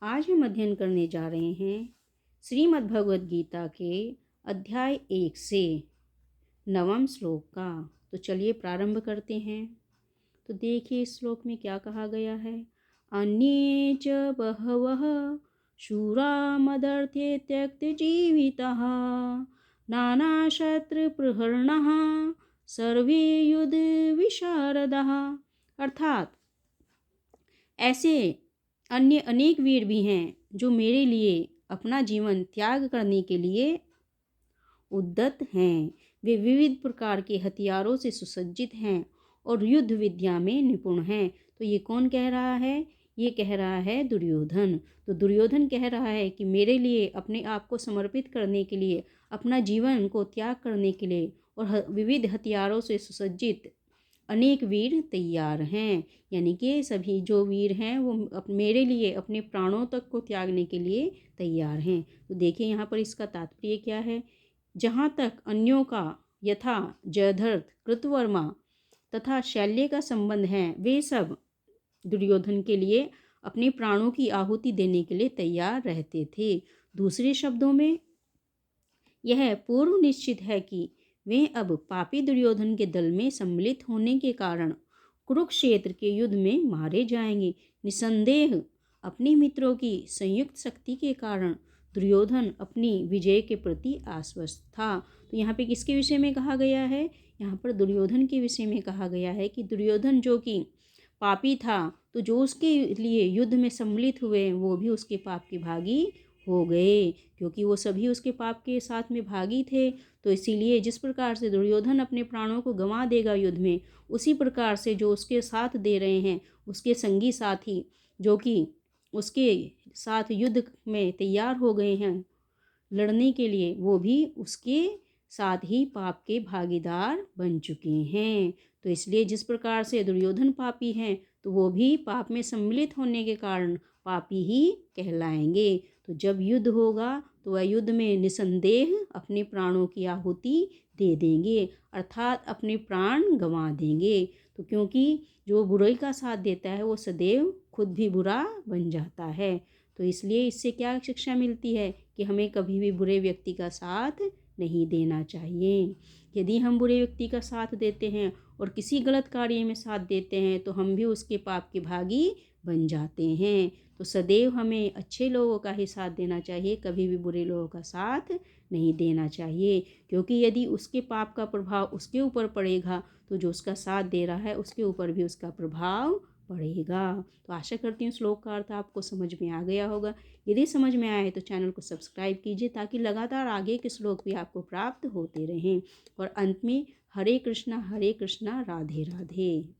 आज हम अध्ययन करने जा रहे हैं श्रीमद् भगवद गीता के अध्याय 1 से 9वें श्लोक का। तो चलिए प्रारंभ करते हैं। तो देखिए इस श्लोक में क्या कहा गया है। अन्ये च बहवः शूरा मदर्थे त्यक्तजीवितः नानाशस्त्रप्रहरणः सर्वे युद्ध विशारदः। अर्थात ऐसे अन्य अनेक वीर भी हैं जो मेरे लिए अपना जीवन त्याग करने के लिए उद्यत हैं। वे विविध प्रकार के हथियारों से सुसज्जित हैं और युद्ध विद्या में निपुण हैं। तो ये कौन कह रहा है? ये कह रहा है दुर्योधन। तो दुर्योधन कह रहा है कि मेरे लिए अपने आप को समर्पित करने के लिए, अपना जीवन को त्याग करने के लिए और विविध हथियारों से सुसज्जित अनेक वीर तैयार हैं। यानी कि सभी जो वीर हैं वो मेरे लिए अपने प्राणों तक को त्यागने के लिए तैयार हैं। तो देखिए यहाँ पर इसका तात्पर्य क्या है। जहाँ तक अन्यों का यथा जयद्रथ, कृतवर्मा तथा शल्य का संबंध है, वे सब दुर्योधन के लिए अपने प्राणों की आहुति देने के लिए तैयार रहते थे। दूसरे शब्दों में यह पूर्व निश्चित है कि वे अब पापी दुर्योधन के दल में सम्मिलित होने के कारण कुरुक्षेत्र के युद्ध में मारे जाएंगे। निसंदेह अपने मित्रों की संयुक्त शक्ति के कारण दुर्योधन अपनी विजय के प्रति आश्वस्त था। तो यहाँ पे किसके विषय में कहा गया है? यहाँ पर दुर्योधन के विषय में कहा गया है कि दुर्योधन जो कि पापी था, तो जो उसके लिए युद्ध में सम्मिलित हुए वो भी उसके पाप के भागी हो गए, क्योंकि वो सभी उसके पाप के साथ में भागी थे। तो इसीलिए जिस प्रकार से दुर्योधन अपने प्राणों को गंवा देगा युद्ध में, उसी प्रकार से जो उसके साथ दे रहे हैं, उसके संगी साथी जो कि उसके साथ युद्ध में तैयार हो गए हैं लड़ने के लिए, वो भी उसके साथ ही पाप के भागीदार बन चुके हैं। तो इसलिए जिस प्रकार से दुर्योधन पापी हैं, तो वो भी पाप में सम्मिलित होने के कारण पापी ही कहलाएंगे। तो जब युद्ध होगा तो वह युद्ध में निसंदेह अपने प्राणों की आहुति दे देंगे, अर्थात अपने प्राण गंवा देंगे। तो क्योंकि जो बुराई का साथ देता है वो सदैव खुद भी बुरा बन जाता है। तो इसलिए इससे क्या शिक्षा मिलती है कि हमें कभी भी बुरे व्यक्ति का साथ नहीं देना चाहिए। यदि हम बुरे व्यक्ति का साथ देते हैं और किसी गलत कार्य में साथ देते हैं, तो हम भी उसके पाप के भागी बन जाते हैं। तो सदैव हमें अच्छे लोगों का ही साथ देना चाहिए, कभी भी बुरे लोगों का साथ नहीं देना चाहिए। क्योंकि यदि उसके पाप का प्रभाव उसके ऊपर पड़ेगा, तो जो उसका साथ दे रहा है उसके ऊपर भी उसका प्रभाव पड़ेगा। तो आशा करती हूँ श्लोक का अर्थ आपको समझ में आ गया होगा। यदि समझ में आया है तो चैनल को सब्सक्राइब कीजिए, ताकि लगातार आगे के श्लोक भी आपको प्राप्त होते रहें। और अंत में हरे कृष्णा राधे राधे।